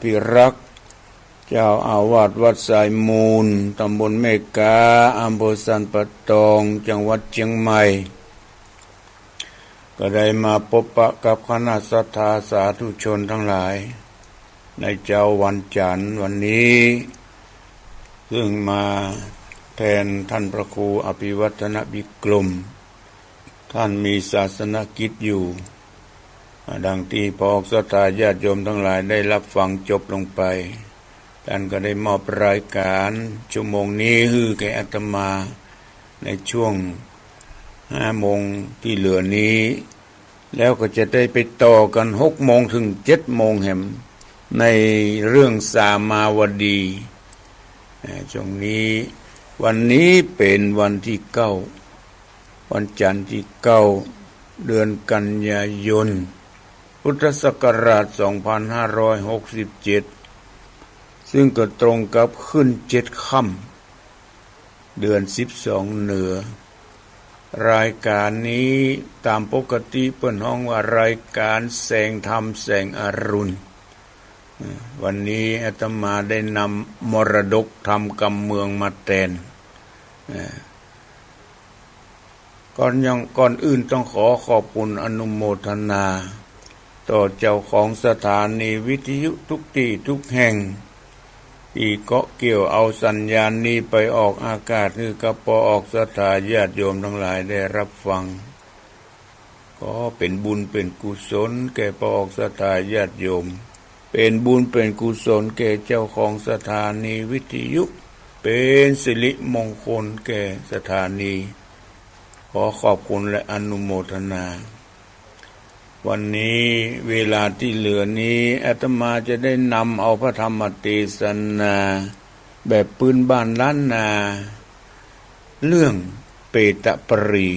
ภิรักษ์เจ้าอาวาสวัดสายมูลตำบลเมกาอำเภอสันปะตองจังหวัดเชียงใหม่ก็ได้มาพบปะกับคณะศรัทธาสาธุชนทั้งหลายในเจ้าวันจันทร์วันนี้ซึ่งมาแทนท่านพระครูอภิวัฒนบิกรมท่านมีศาสนกิจอยู่ดังที่พอศรัทธาญาติโยมทั้งหลายได้รับฟังจบลงไปท่านก็ได้มอบรายการชั่วโมงนี้ให้แก่อาตมาในช่วง5 โมงที่เหลือนี้แล้วก็จะได้ไปต่อกัน6 โมงถึง7 โมงแห่งในเรื่องสามาวดีช่วงนี้วันนี้เป็นวันที่9วันจันทร์ที่9เดือนกันยายนพุทธศักราช2567ซึ่งก็ตรงกับขึ้น7 ค่ำเดือน12เหนือรายการนี้ตามปกติเปิ้นฮ้องว่ารายการแสงธรรมแสงอรุณวันนี้อาตมาได้นำมรดกธรรมกำเมืองมาแทนก่อนอื่นต้องขอบคุณอนุโมทนาต่อเจ้าของสถานีวิทยุทุกที่ทุกแห่งที่เกาะเกี่ยวเอาสัญญาณนี้ไปออกอากาศคือกับพอออกศรัทธาญาติโยมทั้งหลายได้รับฟังก็เป็นบุญเป็นกุศลแก่พอออกศรัทธาญาติโยมเป็นบุญเป็นกุศลแก่เจ้าของสถานีวิทยุเป็นสิริมงคลแก่สถานีขอขอบคุณและอนุโมทนาวันนี้เวลาที่เหลือนี้อาตมาจะได้นำเอาพระธรรมเทศนาแบบพื้นบ้านล้านนาเรื่องเปตปรี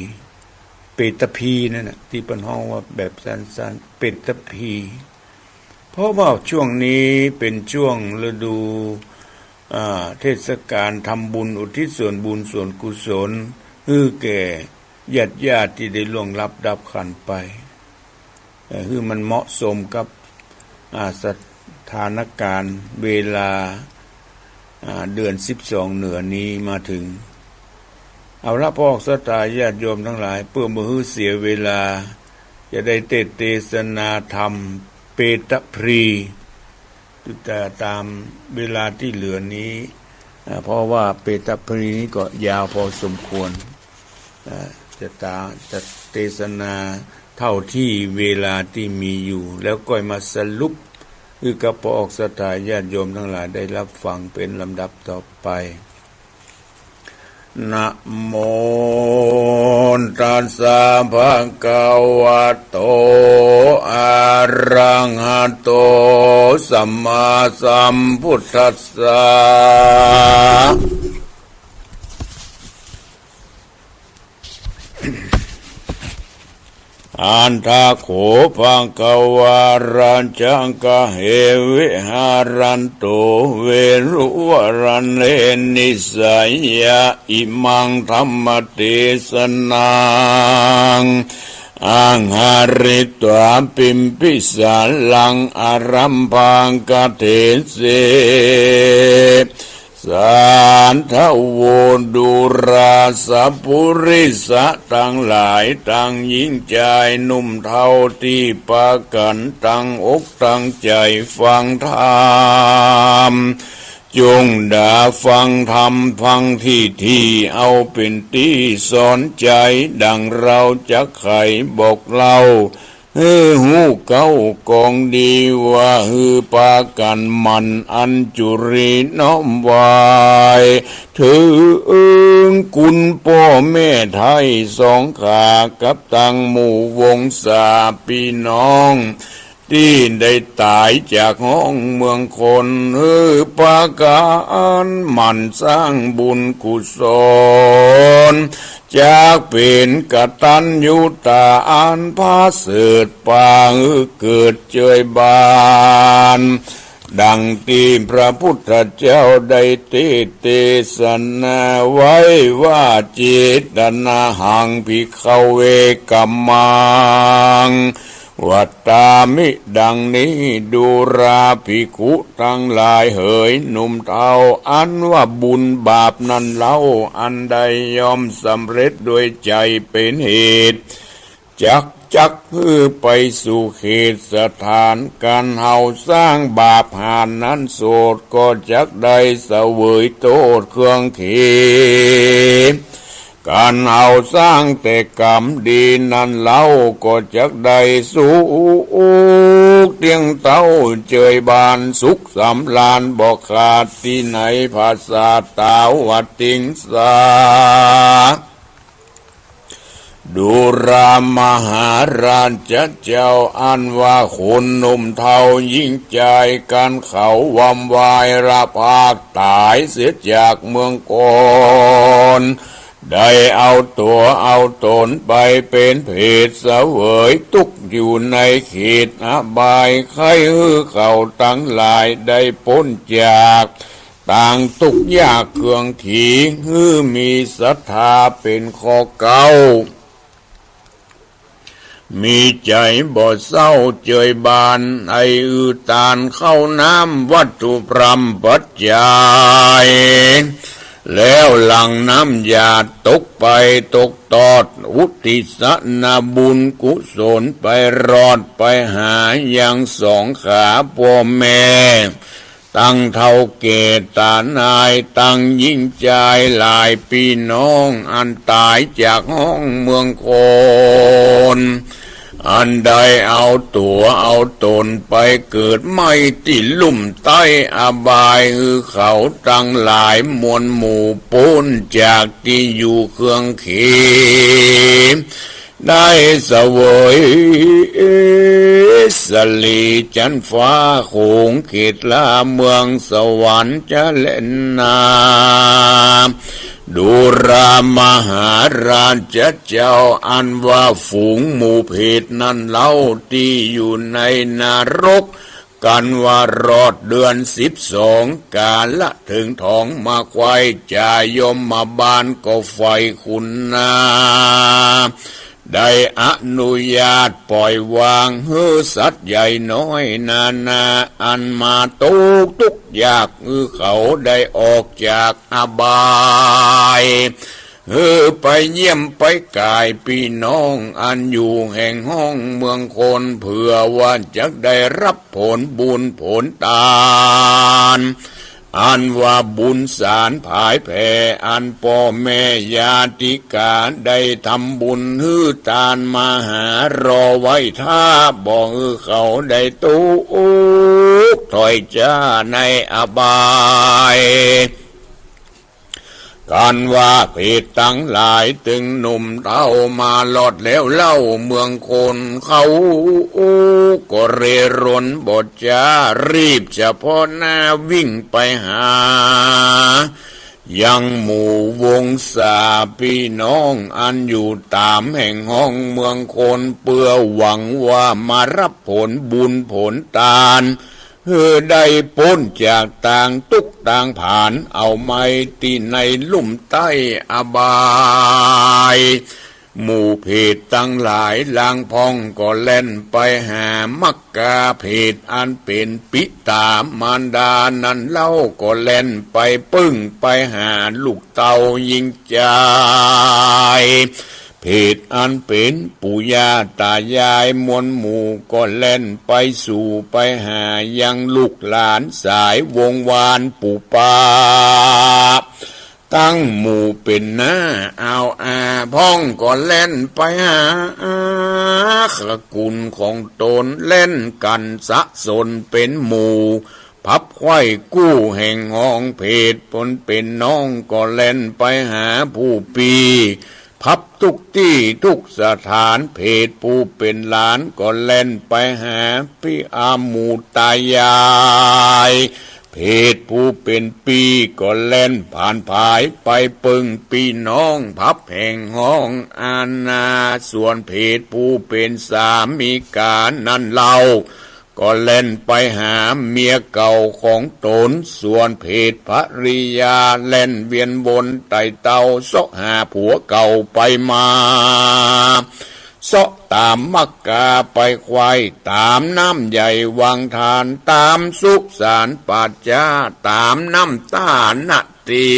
เปตพีนั่นน่ะที่เปิ้นฮ้องว่าแบบสั้นๆเปตพีเพราะว่าช่วงนี้เป็นช่วงฤดูเทศกาลทำบุญอุทิศส่วนบุญส่วนกุศลให้แก่ญาติที่ได้ล่วงลับดับขันไปคือมันเหมาะสมกับสถานการณ์เวลาเดือน12เหนือนี้มาถึงเอาละพอศรัทธาญาติโยมทั้งหลายเพื่อบ่ให้เสียเวลาจะได้เทศนาธรรมเปตพรีแต่ตามเวลาที่เหลือนี้เพราะว่าเปตพรีนี้ก็ยาวพอสมควรจะเทศนาเท่าที่เวลาที่มีอยู่แล้วก็มาสรุปคือกับพอออกศรัทธาญาติโยมทั้งหลายได้รับฟังเป็นลำดับต่อไปนะโมตัสสะภะคะวะโตอะระหะโตสัมมาสัมพุทธัสสะอันทาโขภังกวารัญจังกะเหวิหารันโตเวรุวรันเลนิสัยยะอิมังธรรมเทศนังอังหาริตวาปิมพิสาลังอารัมพังกเทเสสันทโวดุราสปุริสะทั้งหลายตั้งยิ่งใจนุ่มเท่าที่ปากันตั้งอกตั้งใจฟังธรรมจงด่าฟังธรรมฟังที่เอาเป็นที่สอนใจดังเราจะไขบอกเล่าหูเก้ากองดีว่าปากันมันอัญจุรีน้อมวายถึงคุณพ่อแม่ไทยสองขากับตังหมู่วงศาพี่น้องที่ได้ตายจากห้องเมืองคนปากันมันสร้างบุญกุศลจากเป็นกตัญญูตาอันพาเสดปางเกิดเจยบานดังที่พระพุทธเจ้าได้เทศนาไว้ว่าเจตนาหังภิกขเวกัมมัง วัตตามิดังนี้ดูราภิกขุทั้งหลายเหยหนุ่มเทาอันว่าบุญบาปนั้นเล่าอันใดยอมสำเร็จด้วยใจเป็นเหตุจักเพื่อไปสู่เขตสถานการเฮาสร้างบาปหานนั้นโสดก็จักได้เสวยโทษเครื่องเขตการเอาสร้างแต่กรรมดีนั้นเล่าก็จักได้สุขเตียงเต้าเจยบานสุขสำลานบอกขาดที่ไหนภาษาตาวัดติงสาดูรามหาราชเจ้าอันว่าคนหนุ่มเทายิ่งใจกันเขาวำวายระภาคตายเสียจากเมืองกอนได้เอาตัวเอาตนไปเป็นเพศเสวยทุกอยู่ในเขตอบายใครเขาทั้งหลายได้พ้นจากต่างทุกยากเครื่องถีมีศรัทธาเป็นข้อเก่ามีใจบ่เศร้าเจยบานไอตานเข้าน้ำวัตถุพรำปัจจัยแล้วหลังน้ำหยาดตกไปตกตอดอุทิศนาบุญกุศลไปรอดไปหายังสองขาพ่อแม่ตั้งเท่าเกตตานายตั้งยิ่งใจหลายพี่น้องอันตายจากห้องเมืองโคนอันใดเอาตัวเอาตนไปเกิดไม่ติลุ่มใต้อบายเขาตั้งหลายมวลหมู่ปูนจากที่อยู่เครื่องเขมได้เสวยสลีจันฟ้าโขงเขตลาเมืองสวรรค์จะเล่นนาดูรามหาราชเจ้าอันว่าฝูงหมู่เพศนั้นเล่าที่อยู่ในนรกกันว่ารอดเดือน12กาละถึงท้องมาควายจ่ายมมาบานก็ไฟคุณนาได้อนุญาตปล่อยวางสัตว์ใหญ่น้อยนาอันมาทุกยากเขาได้ออกจากอบายไปเยี่ยมไปกายพี่น้องอันอยู่แห่งห้องเมืองคนเผื่อว่าจะได้รับผลบุญผลทานอันว่าบุญสารผายแผ่อันพ่อแม่ญาติกาได้ทำบุญทานมาหารอไว้ท่าบอกเขาได้ตู้ถอยจ้าในอบายการว่าเพศตั้งหลายตึงหนุ่มเท่ามาหลอดแล้วเล่าเมืองคนเขาก็เรร่นบทจารีบเฉพาะหน้าวิ่งไปหายังหมู่วงศาพี่น้องอันอยู่ตามแห่งห้องเมืองคนเพื่อหวังว่ามารับผลบุญผลทานได้พ้นจากต่างทุกต่างผ่านเอาไม้ที่ในลุ่มใต้อบายหมู่เพศตั้งหลายลางพองก็เล่นไปหามักกาเพศอันเป็นปิตามารดานั้นเล่าก็เล่นไปปึ้งไปหาลูกเต่ายิงใจเพศอันเป็นปู่ย่าตายายมวลหมู่ก็เล่นไปสู่ไปหายังลูกหลานสายวงวานปู่ป้าตั้งหมู่เป็นหน้าเอาพ้องก็เล่นไปหาขกุลของตนเล่นกันสะสนเป็นหมู่พับไข้กู้แห่งห้องเพศปนเป็นน้องก็เล่นไปหาผู้ปีพับทุกที่ทุกสถานเพศผู้เป็นหลานก็เล่นไปหาพี่อาหมูตายายเพศผู้เป็นปีก็เล่นผ่านภายไปปึงพี่น้องพับแห่งห้องอาณาส่วนเพศผู้เป็นสามีกานั้นเล่าก็เล่นไปหาเมียเก่าของตนส่วนเพศภริยาเล่นเวียนวนไต่เตาซอกหาผัวเก่าไปมา เสาะตามมักกาไปควายตามน้ำใหญ่วังทานตามสุสานปัจจาตามน้ำตาณตี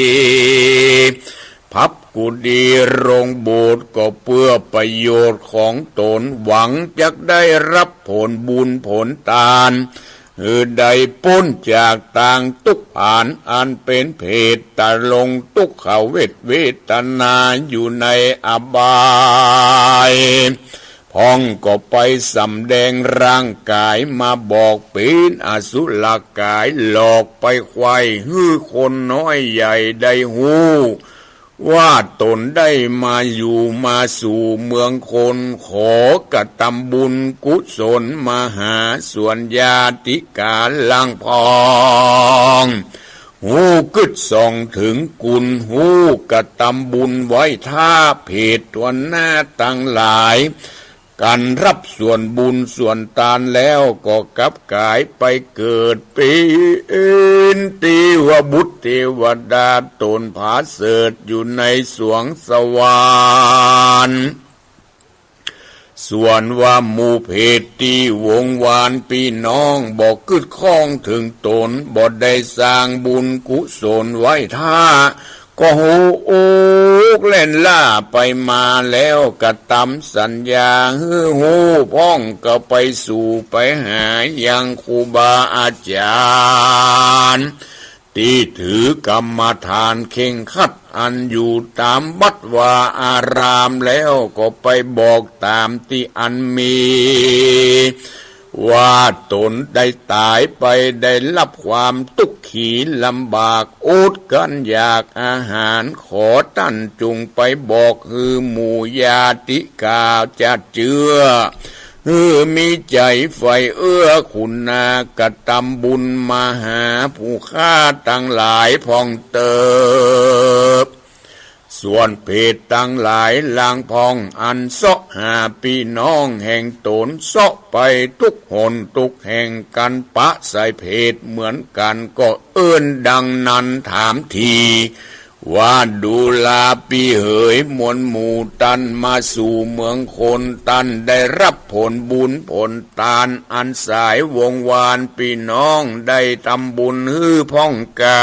พับกุฏิโรงโบสถ์ก็เพื่อประโยชน์ของตนหวังจะได้รับผลบุญผลทานได้พ้นจากต่างทุกข์ผ่านอันเป็นเพศตะลงทุกขเวทนาอยู่ในอบายพ้องก็ไปสำแดงร่างกายมาบอกเป็นอสุรกายหลอกไปควายฮื้อคนน้อยใหญ่ได้หูว่าตนได้มาอยู่มาสู่เมืองคนขอกระทำบุญกุศลมาหาส่วนญาติกาลังพองหูกึดส่องถึงกุลหูกระทำบุญไว้ท่าเพศตัวหน้าตั้งหลายการรับส่วนบุญส่วนทานแล้วก็กลับกายไปเกิดเป็นเทวบุตรเทวดาตนผาเสดอยู่ในสวงสวรรค์ส่วนว่าหมู่เพศที่วงวานพี่น้องบอกกึดข้องถึงตนบ่ได้สร้างบุญกุศลไว้ท่าก็หูอกเล่นล่าไปมาแล้วกระทำสัญญาหูพ้องก็ไปสู่ไปหายังครูบาอาจารย์ที่ถือกรรมฐานเข่งขัดอันอยู่ตามวัดวาอารามแล้วก็ไปบอกตามที่อันมีว่าตนได้ตายไปได้รับความทุกข์ขีลำบากอดกันอยากอาหารขอท่านจุงไปบอกหมู่ญาติกาจะเจือมีใจไฟเอื้อคุณนากระทำบุญมาหาผู้ฆ่าทั้งหลายพองเติบส่วนเพศตั้งหลายลางพองอันเสาะหาพี่น้องแห่งตนเสาะไปทุกหนทุกแห่งกันปะใส่เพศเหมือนกันก็เอื้อนดังนั้นถามทีว่าดูลาปีเหยมวลหมู่ตันมาสู่เมืองคนตันได้รับผลบุญผลทานอันสายวงวานพี่น้องได้ทำบุญพ้องกา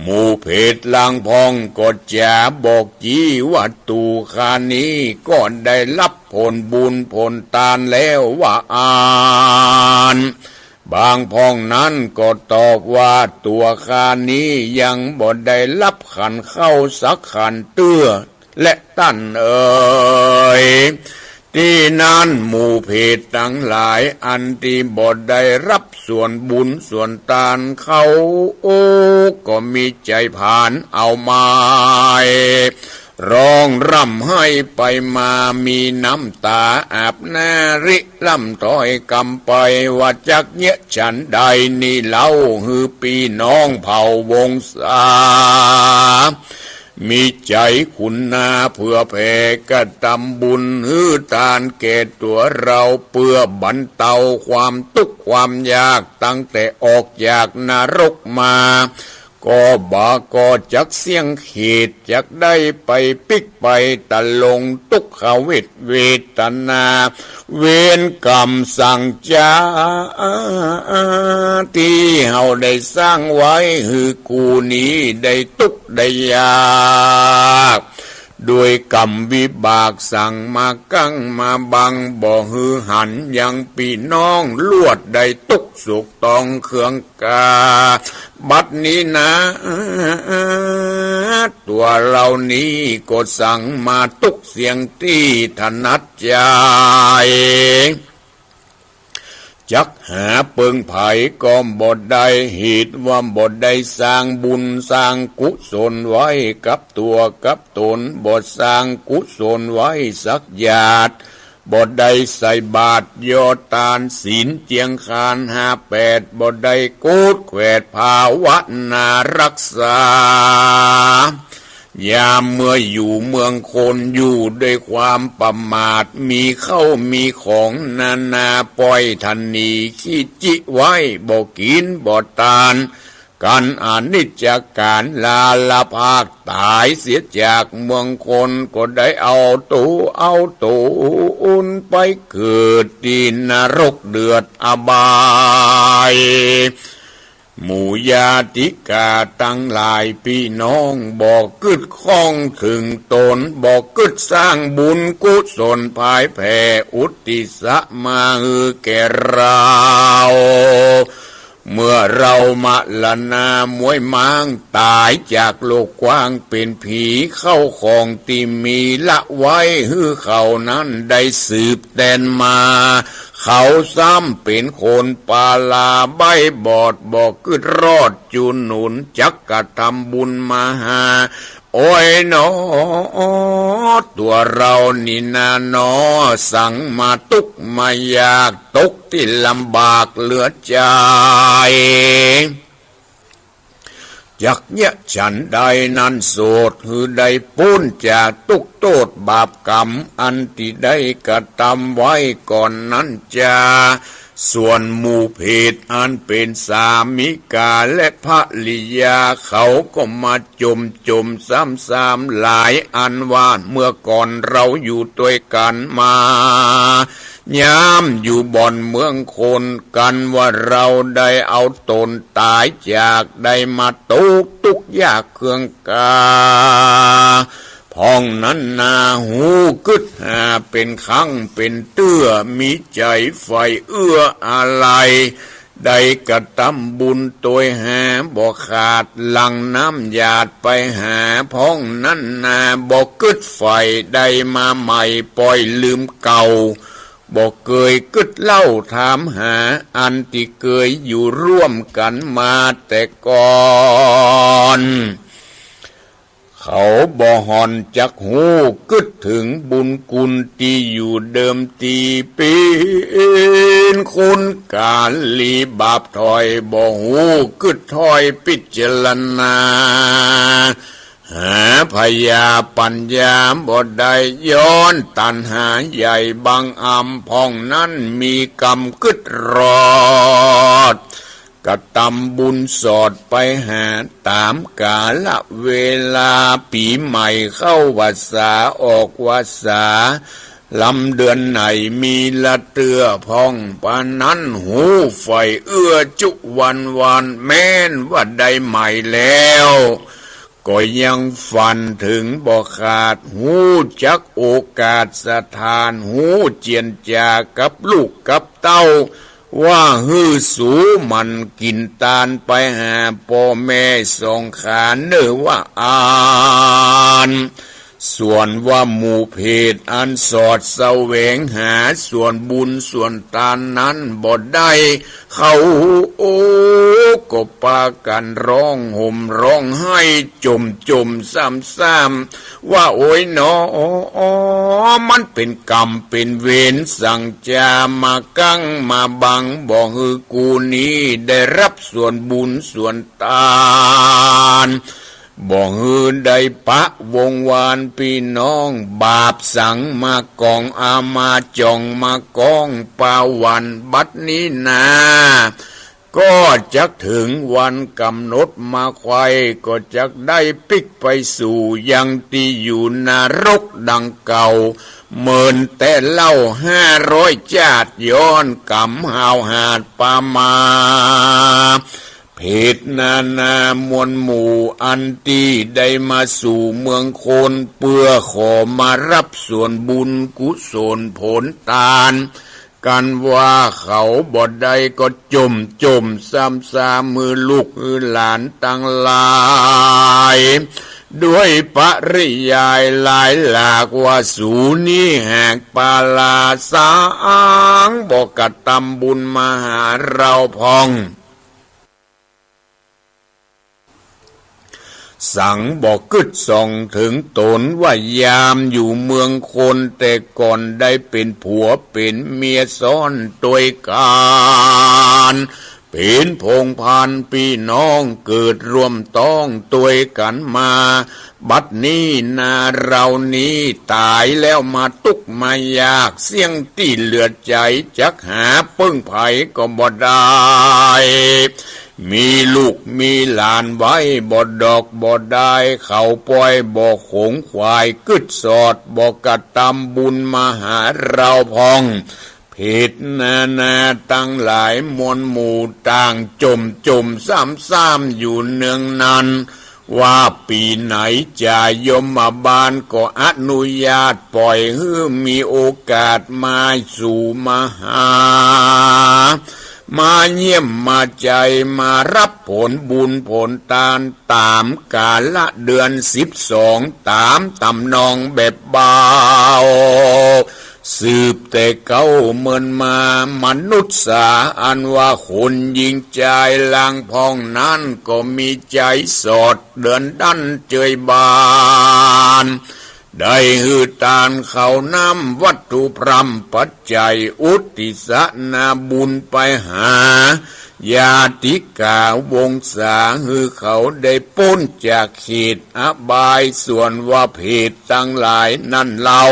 หมู่เพศลางพองก็จะบอกจีว่าตูคานี้ก็ได้รับผลบุญผลทานแล้วว่าอ่านบางพองนั้นก็ตอบว่าตัวคานี้ยังบ่ได้รับขันเข้าสักขันเตื้อและตั้นที่นั้นหมู่เพศทั้งหลายอันที่บ่ได้รับส่วนบุญส่วนทานเขาก็มีใจผ่านเอามาร้องร่ำให้ไปมามีน้ำตาอาบหน้าริล่ำถอยกำไปว่าจักเยะฉันใดนี่เล่าพี่น้องเผ่าวงศามีใจคุณนาเพื่อแผ่กระทำบุญทานแก่ตัวเราเพื่อบรรเทาความทุกข์ความยากตั้งแต่ออกจากนรกมาก็ก็จักเสียงขีดจักได้ไปปิกไปตะลงทุกขเวทนาเวรกรรมสั่งจาที่เฮาได้สร้างไว้กูนี้ได้ทุกข์ได้ยากด้วยกรรมวิบากสั่งมากั้งมาบังบ่หันยังพี่น้องลวดได้ทุกสุขต้องเครื่องกาบัดนี้นะตัวเรานี้ก็สั่งมาทุกเสียงที่ถนัดใจจักหาเปิงไผ่ก็บ่ได้เหตุว่าบ่ได้สร้างบุญสร้างกุศลไว้กับตัวกับตนบ่สร้างกุศลไว้สักหยาดบ่ได้ใส่บาตรยอทานศีลเจียงคาน58บ่ได้กูดแขวดภาวนารักษายามเมื่ออยู่เมืองคนอยู่ด้วยความประมาทมีเข้ามีของนานาปล่อยทันนีขี้จิไว้บ่กินบ่ทาน กันอนิจจการลาละภาคตายเสียจากเมืองคนก็ได้เอาตัวอุ่นไปเกิดที่นรกเดือดอบายหมู่ญาติกาตั้งหลายพี่น้องบอกกึดข้องถึงตนบอกกึดสร้างบุญกุศลภายแผ่อุติสะมาฮือแก่เราเมื่อเรามาละนามวยม้างตายจากโลกกว้างเป็นผีเข้าของที่มีละไว้ฮือเขานั้นได้สืบแดนมาเขาซ้ำเป็นคนปาลาใบบอดบอกกึดรอดจุนหนุนจักกะทำบุญมาหาโอ้ยหนอตัวเรานี่นาหนอสั่งมาตุกมายากตกที่ลำบากเหลือใจจักเนี่ยฉันใดนั้นโสดหือได้ปุ้นจากตุกโทษบาปกรรมอันที่ได้กระทำไว้ก่อนนั้นจะส่วนหมู่เพศอันเป็นสามิกาและภริยาเขาก็มาจมซ้ำๆหลายอันว่าเมื่อก่อนเราอยู่ด้วยกันมายามอยู่บ่อนเมืองคนกันว่าเราได้เอาตนตายจากได้มาตุกยากเครื่องกาพ้องนั้นนาหูกึดหาเป็นครั้งเป็นเตื้อมีใจไฟเอื้ออะไรได้กระทำบุญตัวหาบ่ขาดหลังน้ำหยาดไปหาพ้องนั้นนาบ่กึดไฟได้มาใหม่ปล่อยลืมเก่าบ่เคยกึดเล่าถามหาอันที่เคยอยู่ร่วมกันมาแต่ก่อนเขาบ่หอนจักหูกึดถึงบุญคุณที่อยู่เดิมทีเป็นคุณกาลีบาปถอยบ่หูกึดถอยพิจารณาหาพยาปัญญาบ่ได้ย้อนตัณหาใหญ่บางอำพ้องนั้นมีกรรมกึดรอดกระทำบุญสอดไปหาตามกาลเวลาปีใหม่เข้าวัดสาออกวัดสาลำเดือนไหนมีละเตือพ้องปานนั้นหูไฟเอื้อจุวันแม้นว่าได้ใหม่แล้วก็ยังฝันถึงบ่ขาดหูจักโอกาสสถานหูเจียนจากับลูกกับเต้าว่าฮือสูมันกินตาลไปหาพ่อแม่ส่งขานเนื้อว่าอ่านส่วนว่าหมู่เพศอันสอดแสวงหาส่วนบุญส่วนทานนั้นบ่ได้เขาก็ปากันร้องห่มร้องไห้จมซ้ำๆว่าโอ้ยหนอมันเป็นกรรมเป็นเวรสั่งจามากั้งมาบังบ่ฮือกูนี้ได้รับส่วนบุญส่วนทานบ่ฮือได้ปะวงวานพี่น้องบาปสังมากองอามาจ่องมากองปาวันบัดนี้นาก็จักถึงวันกำหนดมาไขว้ก็จักได้ปิกไปสู่ยังที่อยู่นรกดังเก่าเมินแต่เล่า500จาดย้อนกำหาวหาดปามาเพศนานามวลหมู่อันตีได้มาสู่เมืองโคนเพื่อขอมารับส่วนบุญกุศลผลทานกันว่าเขาบ่ได้ก็จมซ้ำมือลูกมือหลานตั้งหลายด้วยปริยายหลายหลากว่าสูนี้แหกปาลาสางบอกกระทำบุญมาหาเราพองสั่งบอกกึดส่องถึงตนว่ายามอยู่เมืองคนแต่ก่อนได้เป็นผัวเป็นเมียซ้อนตัวกันเป็นพงพันพี่น้องเกิดรวมต้องตัวกันมาบัดนี้นาเรานี้ตายแล้วมาตุกมายากเสี่ยงตีเหลือใจจักหาปึ้งไผก็บ่ได้ มีลูกมีหลานไว้บ่ดอกบ่ได้เขาปล่อยบ่ขงควายกึดสอดบ่กระทำบุญมาหาเราพองผิดนาตั้งหลายมวลหมู่ต่างจมซ้ำๆอยู่เนืองนันว่าปีไหนจะยมบาลก็อนุญาตปล่อยให้มีโอกาสมาสู่มาหามาเยี่ยมมาใจมารับผลบุญผลทานตามกาลเดือน12ตามตำนองแบบเบาสืบแต่เก่าเมินมามนุษย์สาอันว่าคนยิงใจลางพองนั้นก็มีใจสอดเดินดันเจยบานได้หือตานเขานำวัตถุพรำปัจจัยอุทิศนาบุญไปหาญาติกาวงศาหือเขาได้พ้นจากขีดอบายส่วนว่าเพศทั้งหลายนั่นเล่า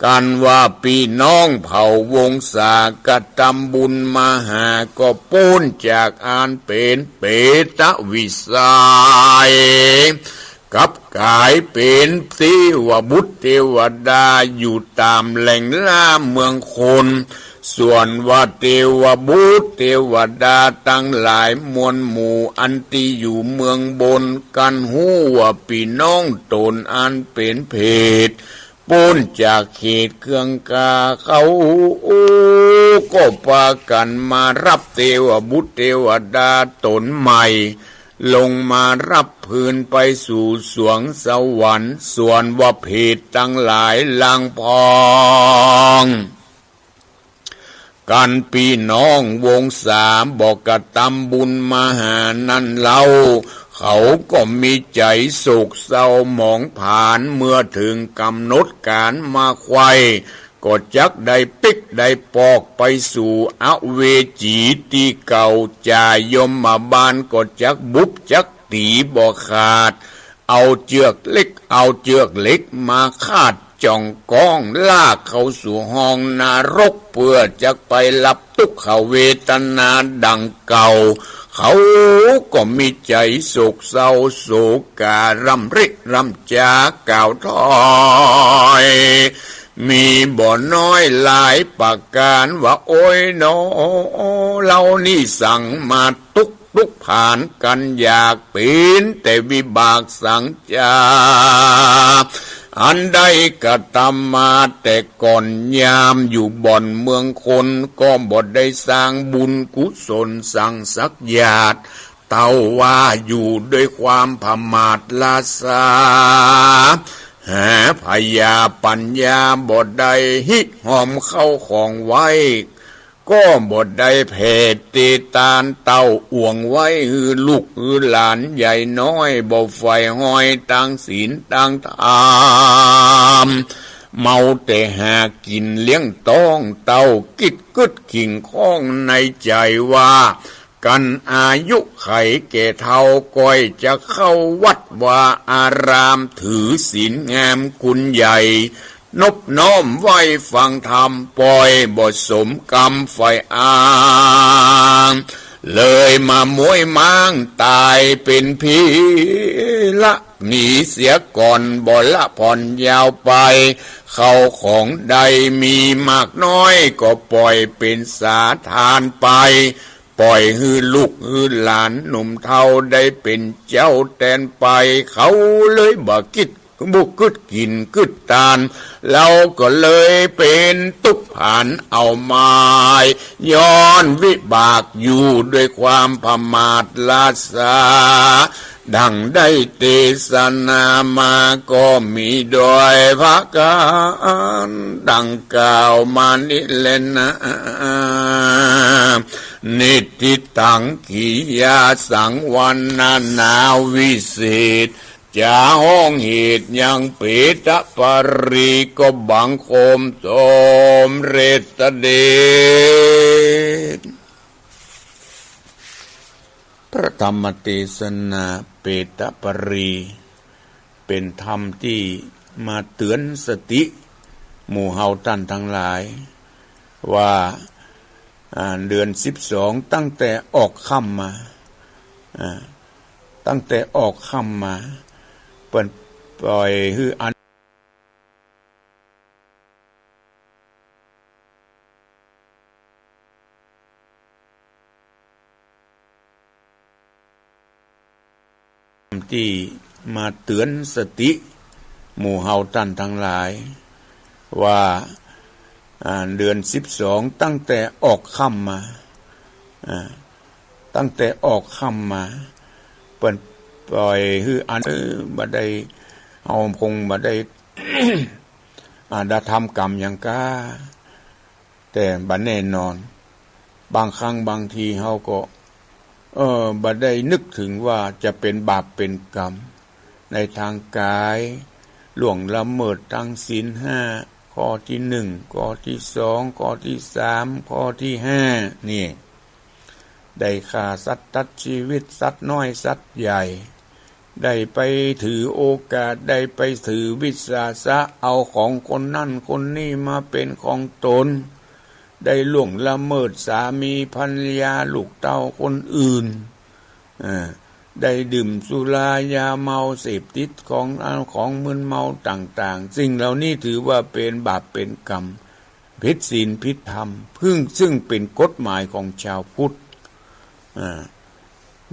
กันว่าพี่น้องเผ่าวงศากระทำบุญมาหาก็พ้นจากอันเป็นเปตวิสัยกับกายเป็นเทวบุตรเทวดาอยู่ตามแหล่งล่าเมืองคนส่วนว่าเทวบุตรเทวดาตั้งหลายมวลหมู่อันที่อยู่เมืองบนกันหูว่าพี่น้องตนอันเป็นเพศพ้นจากเขตเครื่องกาเขาก็พากันมารับเทวบุตรเทวดาตนใหม่ลงมารับพื้นไปสู่สวงสวรรค์ส่วนว่าเพศทั้งหลายลางพองกันพี่น้องวงศาบอกกระทำบุญมาหานั่นเล่าเขาก็มีใจโศกเศร้าหมองผ่านเมื่อถึงกำหนดการมาไขว้ก็จักได้ปิกได้ปอกไปสู่อเวจีที่เก่าจายมมาบ้านก็จักบุบจักตีบ่ขาดเอาเจือกเล็กมาคาดจ่องก้องลากเข้าสู่ห้องนรกเพื่อจะไปรับทุกขเวทนาดังเก่าเขาก็มีใจโศกเศร้าโศการำริกรำจาก่าวถอยมีบ่น้อยหลายประการว่าโอ้ยโนเรานี่สั่งมาทุกผ่านกันอยากเป็นแต่วิบากสังจาอันใดก็ทำมาแต่ก่อนยามอยู่บ่อนเมืองคนก็บ่ได้สร้างบุญกุศลสั่งสักญาติเต่าว่าอยู่ด้วยความพมาทลาสาหาพยาปัญญาบ่ได้หิหอมเข้าของไว้ก็บ่ได้เพศตีตานเต้าอ่วงไว้ลูกหลานใหญ่น้อยบ่ไฟห้อยตั้งศีลตั้งธรรมเมาแต่หากินเลี้ยงต้องเต้ากิดกึดขิงข้องในใจว่ากันอายุไขแก่เท่าก้อยจะเข้าวัดว่าอารามถือศีลงามคุณใหญ่นบน้อมไว้ฟังธรรมปล่อยบ่สมกรรมไฟอ้างเลยมามวยม้างตายเป็นผีละหนีเสียก่อนบ่ละผ่อนยาวไปเข้าของใดมีมากน้อยก็ปล่อยเป็นสาทานไปปล่อยฮือลูกฮือหลานหนุ่มเฒ่าได้เป็นเจ้าแทนไปเขาเลยบ่คิดบุกกึดกินกึดตานเราก็เลยเป็นตุกผ่านเอาไม้ย้อนวิบากอยู่ด้วยความพมาทลาสาดังได้เทศนามาก็มีโดยพระการดังกล่าวมานี่แหละนะนิติตังกิยาสังวันนาวิเศษจะห้องเหตุยังเปตปรีก็บังคมสมเรตเดชพระธรรมเทศนาเปตปรีเป็นธรรมที่มาเตือนสติหมู่เฮาท่านทั้งหลายว่าเดือน12ตั้งแต่ออกค่ำมา ตั้งแต่ออกค่ำมาเปิ่นปล่อยฮืออันที่มาเตือนสติหมู่เฮาท่านทั้งหลายว่าเดือน12ตั้งแต่ออกค่ำมาตั้งแต่ออกค่ำมาเปิ่นปล่อยฮืออันบ่ได้เอาคงบ่ได้ ได้ทำกรรมอย่างก้าแต่บ่แน่นอนบางครั้งบางทีเฮาก็บ่ได้นึกถึงว่าจะเป็นบาปเป็นกรรมในทางกายล่วงละเมิดทางศีล5ข้อที่1ข้อที่2ข้อที่3ข้อที่5นี่ได้ฆ่าสัตว์ตัดชีวิตสัตว์น้อยสัตว์ใหญ่ได้ไปถือโอกาสได้ไปถือวิสาสะเอาของคนนั่นคนนี้มาเป็นของตนได้ล่วงละเมิดสามีภรรยาลูกเต้าคนอื่นได้ดื่มสุรายาเมาเสพติดของมึนเมาต่างๆสิ่งเหล่านี้ถือว่าเป็นบาปเป็นกรรมผิดศีลผิดธรรมซึ่งเป็นกฎหมายของชาวพุทธ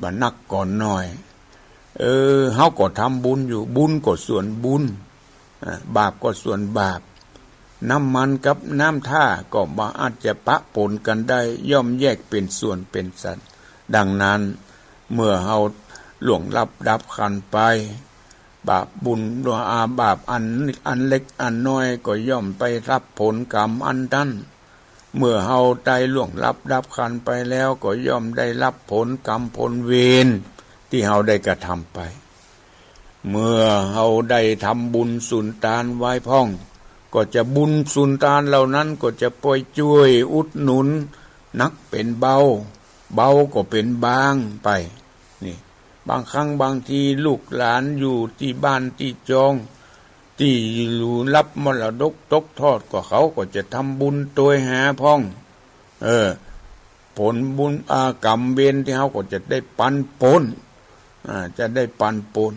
บัดนักก่อนหน่อยเฮาก็ทำบุญอยู่บุญก็ส่วนบุญบาปก็ส่วนบาปน้ำมันกับน้ำท่าก็มาอาจจะปะปนกันได้ย่อมแยกเป็นส่วนเป็นสัตว์ดังนั้นเมื่อเฮาล่วงลับดับขันไปบาปบุญบาปอันเล็กอันน้อยก็ย่อมไปรับผลกรรมอันนั้นเมื่อเฮาได้ล่วงลับดับขันไปแล้วก็ย่อมได้รับผลกรรมผลเวรที่เฮาได้กระทำไปเมื่อเฮาได้ทำบุญสุนทานไว้พ่องก็จะบุญสุนทานเหล่านั้นก็จะป่วยช่วยอุดหนุนนักเป็นเบาก็เป็นบางไปนี่บางครั้งบางทีลูกหลานอยู่ที่บ้านที่จองที่อยู่รับมรดกตกทอดก็เขาก็จะทำบุญตัวหาพ่องผลบุญกรรมเวรที่เขาก็จะได้ปันปนจะได้ปันปน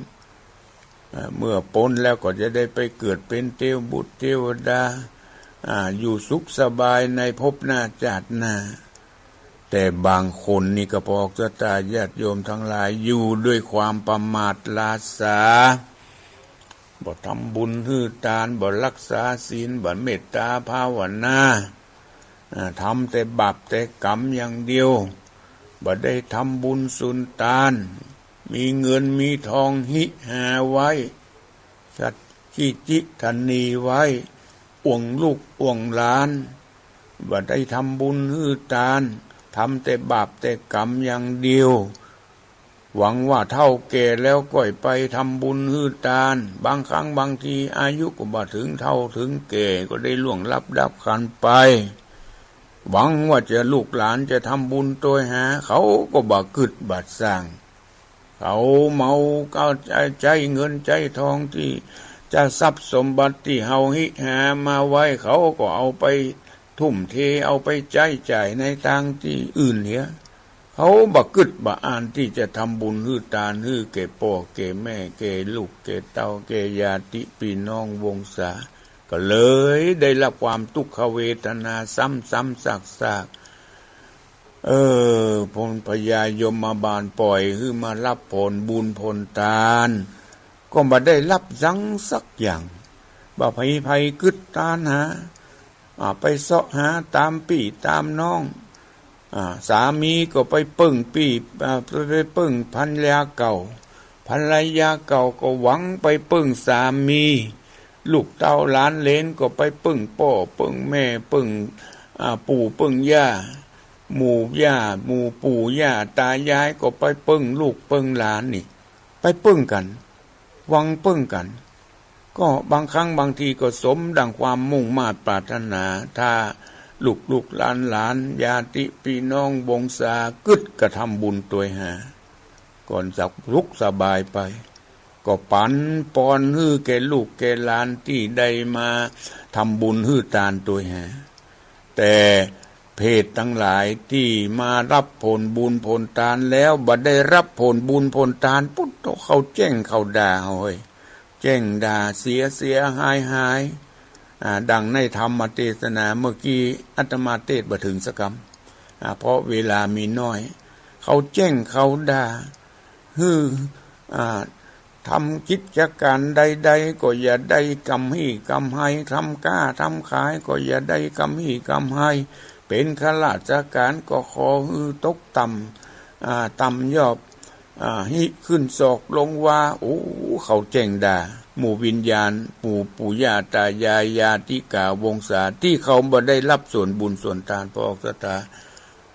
เมื่อปนแล้วก็จะได้ไปเกิดเป็นเทวบุตรเทวดาอยู่สุขสบายในภพหน้าชาติหน้าแต่บางคนนี่ก็พอกสตาญาติโยมทั้งหลายอยู่ด้วยความประมาทลาสาบ่ทำบุญฮือทานบ่รักษาศีลบ่เมตตาภาวนาทำแต่บาปแต่กรรมอย่างเดียวบ่ได้ทำบุญสุนทานมีเงินมีทองหิหาไว้สัตขี้จิทันนีไว้อ่วงลูกอ่วงหลานบ่ได้ทำบุญฮือทานทำแต่บาปแต่กรรมอย่างเดียวหวังว่าเท่าแก่แล้วก็ไปทำบุญฮือทานบางครั้งบางทีอายุก็บ่ถึงเท่าถึงแก่ก็ได้ล่วงลับดับขันไปหวังว่าจะลูกหลานจะทำบุญตัวหาเขาก็บ่กึดบ่สร้างเขาเมาก็ใจเงินใจทองที่จะทรัพย์สมบัติที่เฮาหิหามาไว้เขาก็เอาไปทุ่มเทเอาไปจ่ายในทางที่อื่นเหี้ยเขาบ่กึดบ่อ่านที่จะทำบุญฮือทานฮือแก่พ่อแก่แม่แก่ลูกแก่เต้าแก่ญาติพี่น้องวงศาก็เลยได้รับความทุกขเวทนาซ้ำซากพลพญายมบาลปล่อยคือมารับผลบุญผลทานก็บ่ได้รับสังสักอย่างบ่ภัยกึดทานหาไปเสาะหาตามพี่ตามน้องสามีก็ไปปึ้งพี่ไปปึ้งภรรยาเก่าก็หวังไปปึ้งสามีลูกเต้าหลานเหลนก็ไปปึ้งพ่อปึ้งแม่ปึ้งปู่ปึ้งย่าหมู่ปู่ย่าตายายก็ไปปึ้งลูกปึ้งหลานนี่ไปปึ้งกันหวังปึ้งกันก็บางครั้งบางทีก็สมดังความมุ่งมา่ปรารถนาถ้าลูกหลานญาติพี่น้องวงศากึดกระทำบุญตัวหาก่อนสักลุกสบายไปก็ปันปอนฮื้อแก่ลูกแก่หลานที่ได้มาทำบุญฮื้อทานตัวหาแต่ เพศทั้งหลายที่มารับผลบุญผลทานแล้วบ่ได้รับผลบุญผลทานปุ๊บเขาแจ้งเขาด่าเฮ้ยแจ้งด่าเสียหายดังในธรรมเทศนาเมื่อกี้อาตมาเทศบ่ถึงสักคำเพราะเวลามีน้อยเขาแจ้งเขาด่าทำกิจการใดๆก็อย่าได้กำให้กำให้ทำค้าทำขายก็อย่าได้กำให้กำให้เป็นข้าราชการก็ขอตกต่ำยอบหิขึ้นศอกลงว่าโอ้เขาแจ้งด่าหมู่วิญญาณปู่ย่าตายายญาติกาวงศาที่เขาบ่ได้รับส่วนบุญส่วนทานพระออกสตา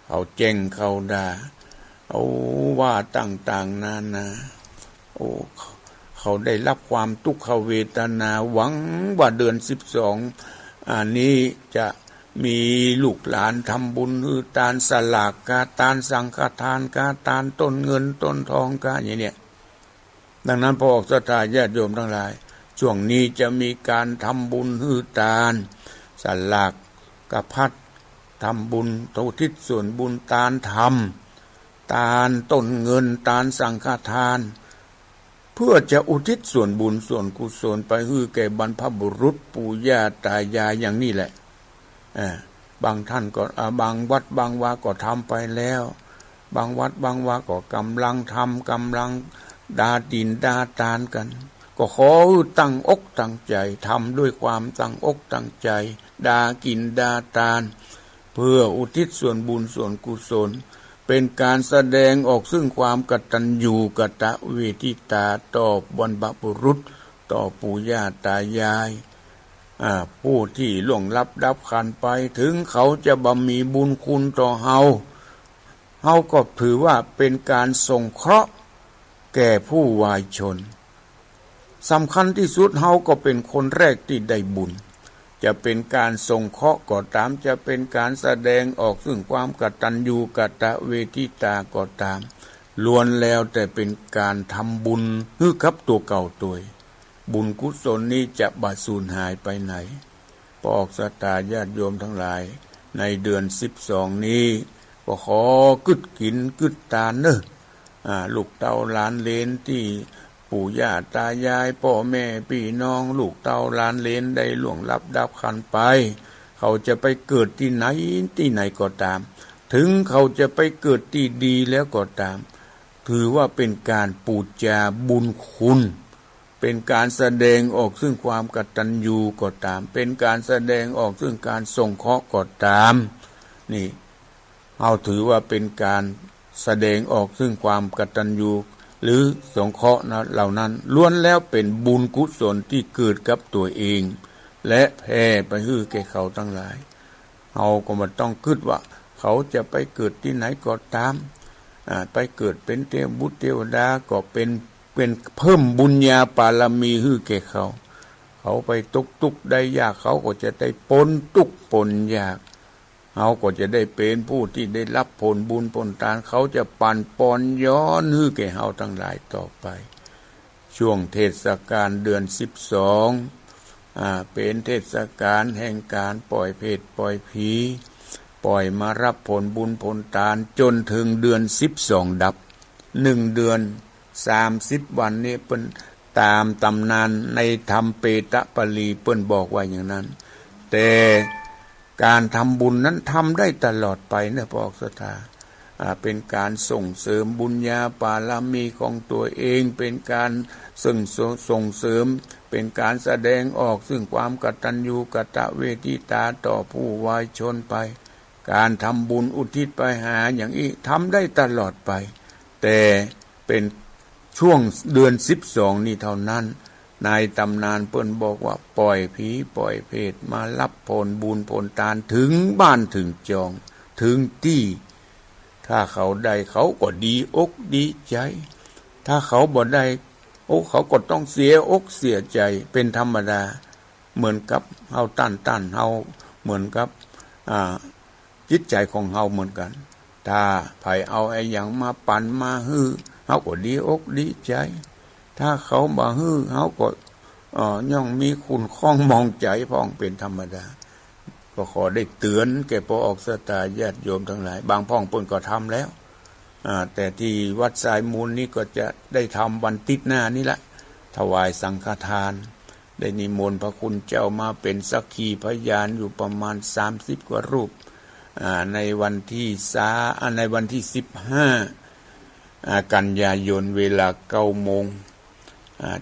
เขาแจ้งเขาด่าเอาว่าต่างๆนานาโอ้เขาได้รับความทุกขเวทนาหวังว่าเดือน12นี้จะมีลูกหลานทำบุญทานสลากกาทานสังฆทานกาทานต้นเงินต้นทองกาอย่างเนี้ยดังนั้นพอออกศรัทธาญาติโยมทั้งหลายช่วงนี้จะมีการทำบุญทานสลากกะพัดทำบุญอุทิศส่วนบุญทานธรรมทานต้นเงินทานสังฆทานเพื่อจะอุทิศส่วนบุญส่วนกุศลไปให้แก่บรรพบุรุษปู่ย่าตายายอย่างนี้แหละบางท่านก็บางวัดบางวาก็ทำไปแล้วบางวัดบางวาก็กำลังทำกำลังดาดินดาตานกันก็ขอตั้งอกตั้งใจทำด้วยความตั้งอกตั้งใจดากินดาตานเพื่ออุทิศส่วนบุญส่วนกุศลเป็นการแสดงออกซึ่งความกตัญญูกตเวทิตาต่อบรรพบุรุษต่อปู่ย่าตายายผู้ที่ล่วงลับดับขันไปถึงเขาจะบำมีบุญคุณต่อเฮาก็ถือว่าเป็นการส่งเคราะห์แก่ผู้วายชนสำคัญที่สุดเฮาก็เป็นคนแรกที่ได้บุญจะเป็นการส่งเคราะห์ก็ตามจะเป็นการแสดงออกซึ่งความกตัญญูกตเวทิตาก็ตามล้วนแล้วแต่เป็นการทำบุญให้กับตัวเก่าตัวบุญกุศลนี้จะบาสูญหายไปไหนพอออกศรัทธาญาติโยมทั้งหลายในเดือน12นี้ก็ขอกึดกินกึดตาเนอะลูกเต้าหลานเลนที่ปู่ย่าตายายพ่อแม่พี่น้องลูกเต้าหลานเลนได้ล่วงลับดับขันไปเขาจะไปเกิดที่ไหนก็ตามถึงเขาจะไปเกิดที่ดีแล้วก็ตามถือว่าเป็นการปูจาบุญคุณเป็นการแสดงออกซึ่งความกตัญญูก็ตามเป็นการแสดงออกซึ่งการสงเคราะห์ก็ตามนี่เอาถือว่าเป็นการแสดงออกซึ่งความกตัญญูหรือสงเคราะห์เหล่านั้นล้วนแล้วเป็นบุญกุศลที่เกิดกับตัวเองและแผ่ไปให้แก่เขาทั้งหลายเราก็ไม่ต้องคิดว่าเขาจะไปเกิดที่ไหนก็ตามไปเกิดเป็นเทพบุตรเทวดาก็เป็นเพิ่มบุญญาบารมีให้แก่เขาไปตุกได้ยากเขาก็จะได้พ้นทุกข์พ้นยากเขาก็จะได้เป็นผู้ที่ได้รับผลบุญผลทานเขาจะปั่นปอนย้อนให้แก่เราทั้งหลายต่อไปช่วงเทศกาลเดือน12เป็นเทศกาลแห่งการปล่อยเพศปล่อยผีปล่อยมารับผลบุญผลทานจนถึงเดือน12ดับ1เดือน30วันนี้เปิ้นตามตำนานในธรรมเปตปลีเปิ้นบอกว่าอย่างนั้นแต่การทำบุญนั้นทำได้ตลอดไปนะพอออกศรัทธาเป็นการส่งเสริมบุญญาบารมีของตัวเองเป็นการส่งเสริมเป็นการแสดงออกซึ่งความกตัญญูกตเวทิตาต่อผู้วายชนไปการทำบุญอุทิศไปหาอย่างนี้ทำได้ตลอดไปแต่เป็นช่วงเดือน12นี่เท่านั้นนายตำนานเปิ้นบอกว่าปล่อยผีปล่อยเพศมารับผลบุญผลทานถึงบ้านถึงจองถึงที่ถ้าเขาได้เขาก็ดีอกดีใจถ้าเขาบ่ได้เขาก็ต้องเสียอกเสียใจเป็นธรรมดาเหมือนกับเฮาต้านเฮาเหมือนกับจิตใจของเฮาเหมือนกันถ้าไผเอาไอ้หยังมาปั่นมาฮื้อเฮาก็ดีอกดีใจถ้าเขาบ่ฮื้อเฮาก็ย่อมมีคุณข้องมองใจพ้องเป็นธรรมดา ก็ขอได้เตือนแก่พอออกศรัทธาญาติโยมทั้งหลายบางพ่องเปิ้นก็ทำแล้วแต่ที่วัดสายมูลนี้ก็จะได้ทำวันติดหน้านี่ละถวายสังฆทานได้นิมนต์พระคุณเจ้ามาเป็นสักขีพยานอยู่ประมาณ30 กว่ารูปในวันที่15กันยายนเวลา9 โมง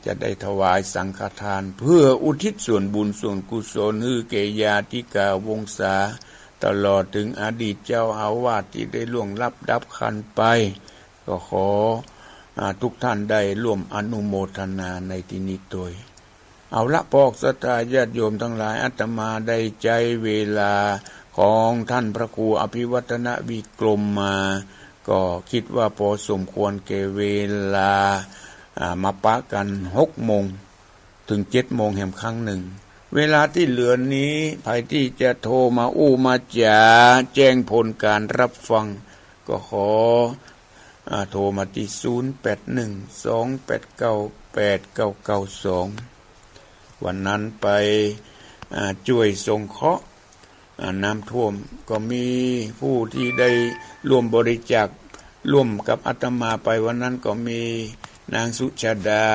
จะได้ถวายสังฆทานเพื่ออุทิศส่วนบุญส่วนกุศลให้แก่ญาติกาวงศาตลอดถึงอดีตเจ้าอาวาสที่ได้ล่วงลับดับขันไปก็ขอทุกท่านได้ร่วมอนุโมทนาในที่นี้โดยเอาละพอกศรัทธาญาติโยมทั้งหลายอาตมาได้ใจเวลาของท่านพระครูอภิวัฒนวิกรมมาก็คิดว่าพอสมควรแก่เวลามาปะกัน6 โมงถึง7 โมงแห่งครั้งหนึ่งเวลาที่เหลือนี้ใครที่จะโทรมามาจ่าแจ้งผลการรับฟังก็ขอโทรมาที่0812898992วันนั้นไปช่วยสงเคราะห์น้ำท่วมก็มีผู้ที่ได้ร่วมบริจาคร่วมกับอาตมาไปวันนั้นก็มีนางสุชาดา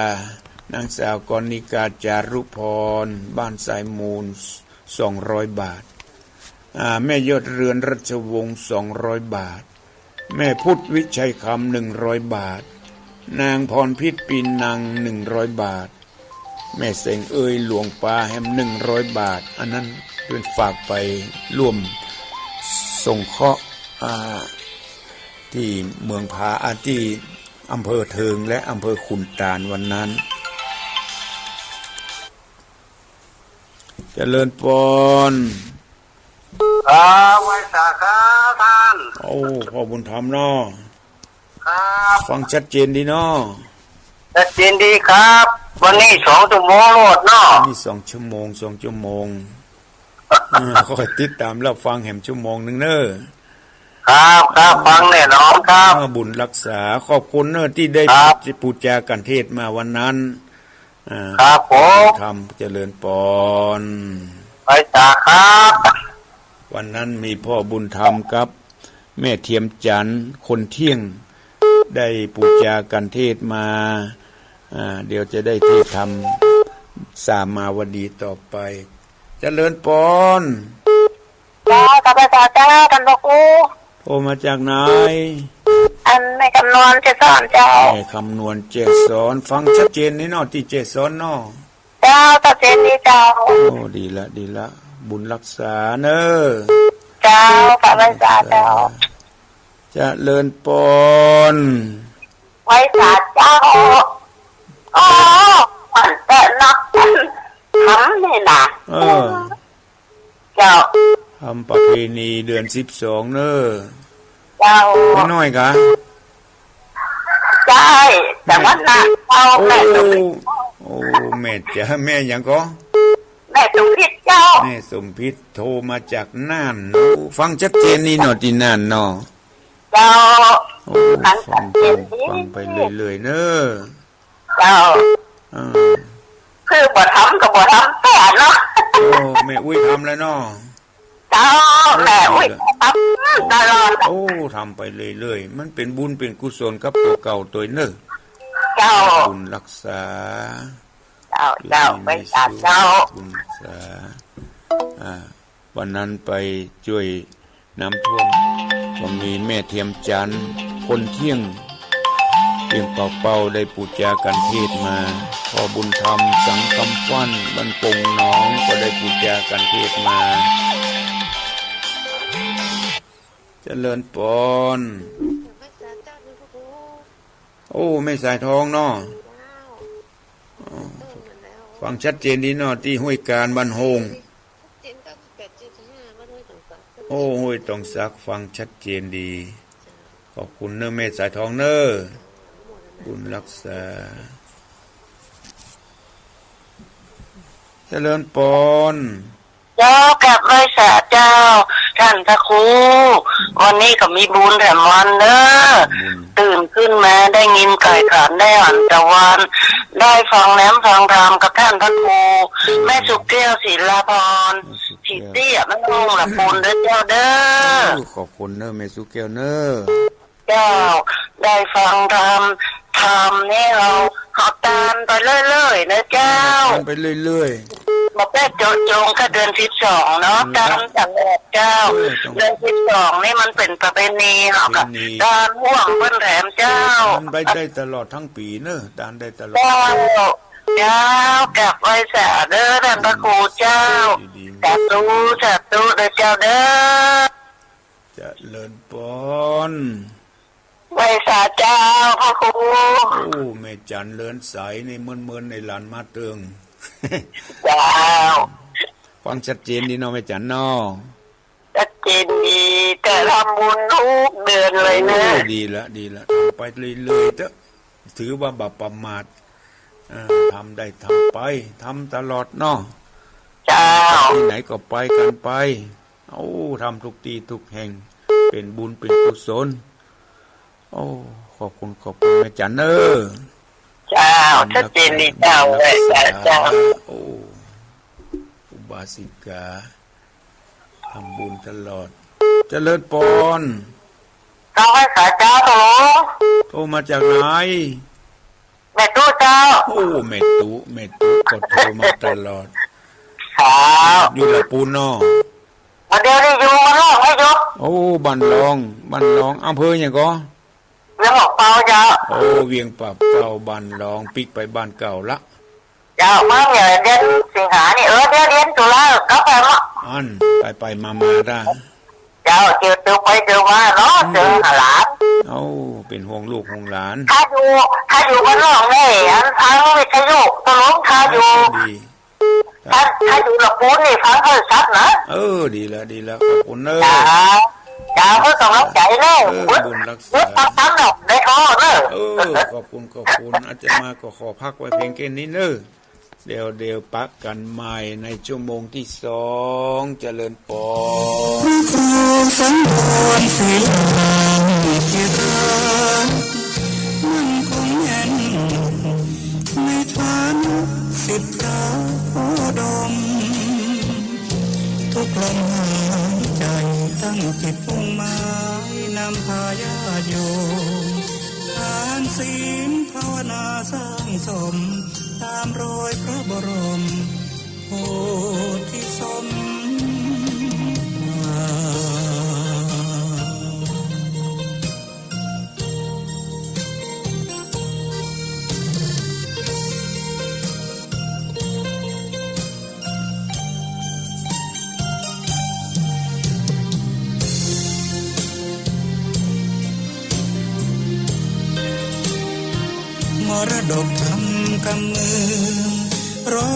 นางสาวกนิกาจารุพรบ้านสายมูล200 บาทแม่ยอดเรือนรัชวงศ์200 บาทแม่พุทธวิชัยคำ100 บาทนางพรพิษปีนัง100 บาทแม่เสงหลวงปาแฮม100 บาทอันนั้นเป็นฝากไปร่วมส่งเคราะห์ที่เมืองผาที่อำเภอเทิงและอำเภอขุนตาลวันนั้นเจริญพรไว้สาครับท่านพ่อบุญธรรมเนาะครับฟังชัดเจนดีเนาะชัดเจนดีครับวันนี้2 ชั่วโมงโลดเนาะนี่2 ชั่วโมงค่อยติดตามแล้วฟังแหมชั่วโมงนึงเนอะครับฟังแน่นอนครับบุญรักษาขอบคุณเนอะที่ได้พูดจากันเทศมาวันนั้นครับผมทำเจริญปนไปจ้าครับวันนั้นมีพ่อบุญธรรมครับแม่เทียมจันทร์คนเที่ยงได้พูดจากันเทศมาเดี๋ยวจะได้เทศธรรมสามาวดีต่อไปเจริญปนจ้ากับภาษาจ้ากันบอกอูโทรมาจากไหนแม่คำนวณเจสอนเจ้าแม่คำนวณเจสอนฟังชัดเจนนี่เนาะที่เจสอนเนาะเจ้าตัดเจนดีเจ้าดีละบุญรักษาเนอะเจ้ากับภาษาเจ้าจะเลินปนไว้สาเจ้ามันแต่นักทำนี่นะเจ้าทำประเพณีเดือน12เนอะเจ้าไม่น้อยกะใช่แต่ว่าน่ะเอาแม่แม่จ๋าแม่ยังก็แม่สมพิษเจ้าแม่สมพิษโทรมาจากน่านฟังชัดเจนนี่เนาะที่น่านเนาะเจ้าฟังไปเรื่อยๆเนอะเจ้าคือบ่ทำกับบ่ทำแต่เนาะแม่อุ้ยทำแล้วเนาะเจ้าแม่อุ้ยทำตลอดทำไปเรื่อยๆมันเป็นบุญเป็นกุศลกับตัวเก่าตัวเนอะเจ้าบุญรักษาเจ้าไปจัดเจ้าบุญรักษาวันนั้นไปช่วยน้ำท่วมก็มีแม่เทียมจันทร์คนเที่ยงเป่าได้ปูจากันเทศมาพ่อบุญธรรมสังคำฟั่นบรรปงน้องก็ได้ปูจากันเทศมาเจริญปนไม่สายทองเนาะฟังชัดเจนดีเนาะที่ห้วยการบ้านโฮงห้วยตองซักฟังชัดเจนดีขอบคุณเนอะแม่สายทองเนอะบุญรักษาเจริญปน เจ้ากับไว้สาเจ้าท่านพระครูวันนี้ก็มีบุญแถมวันเด้อตื่นขึ้นมาได้ยินไก่ขันได้อ่านตะวันได้ฟังแหนมฟังธรรมกับท่านพระครูแม่สุขแก้วศิลาพรท ขีดเตี้ยมันลงละปูนเด้อเจ้าเด้อ ขอบคุณเนอะแม่สุแก้วเนอะ เจ้าได้ฟังธรรมนี่เราตามไปเรื่อยๆนะเจ้า ทำไปเรื่อย บอกได้โจงก็เดือน12เนาะตามตลอดเจ้าเดือน12นี่มันเป็นประเพณีเหรอค่ะตามห่วงเพิ่นแถมเจ้า ๆทำไปได้ตลอดทั้งปีเนอะทานได้ตลอด เจ้ากลับไว้สาเด้อท่านพระครูเจ้าสาธุเด้อเจ้าเด้อ จะเลินปอน ไว้สาเจ้าพระครู โอ้แม่จันเลินใสในเมือนในหลานมาเตือง เจ้า ฟังชัดเจนดีเนาะแม่จันเนาะ ชัดเจนดีแต่ทำบุญทุกเดือนเลยนะ โอ้ดีละทำไปเรื่อยๆเถอะถือว่าบาปประมาททำได้ทำไปทำตลอดเนาะ เจ้า ที่ไหนก็ไปกันไปโอ้ทำทุกที่ทุกแห่งเป็นบุญเป็นกุศลโอ้ขอบคุณแม่จันเนอ เจ้าชัดเจนดีเจ้าเลยเจ้า โอ้อุบาสิกาทำบุญตลอดเจริญปอน ต้องไว้สาเจ้าถู โทรมาจากไหน แม่ตู้เจ้า โอ้แม่ตุก็โทรมาตลอด ครับ อยู่ละปูนเนาะ มาเดี๋ยวนี้อยู่มาลอกให้ยก โอ้บันลองอำเภออย่างก็ เรื่องบอกเปล่าเจ้า โอ้เวียงปรับเก่าบันลองปิกไปบ้านเก่าละ เจ้ามาเนี่ยเดือนสิงหานี่เดือนตุลาก็ไปมั้ง อันไปมาได้ เจ้าเจอไปเจอมาเนาะเจอหลาน เอ้าเป็นห่วงลูกห่วงหลาน ถ้าอยู่บ้านนอกนี่อันวิทยุตลงถ้าอยู่ ดี ถ้าอยู่ละปูนนี่ฟังเพิ่นชัดนะ ดีแล้วขอบคุณเนอะ จ้าเพิ่นต้องรับใจเนาะ บุญรักษา ตั้งดอกได้อ้อเนาะ ขอบคุณอาจจะมาก็ขอพักไว้เพียงแค่นี้เนอะเดี๋ยวปักกันใหม่ในชั่วโมงที่2เจริญปอ พระครูสังวรศิลาจิตรามั่นคงแน่นในฐานะศิษย์พระโพดมทุกลมหายใจตั้งจิตมุ่งหมายนำพาญาติโยมทานศีลภาวนาสร้างสมตามรอยพระบรมโพธิสมมรดกธรรมกำเมือง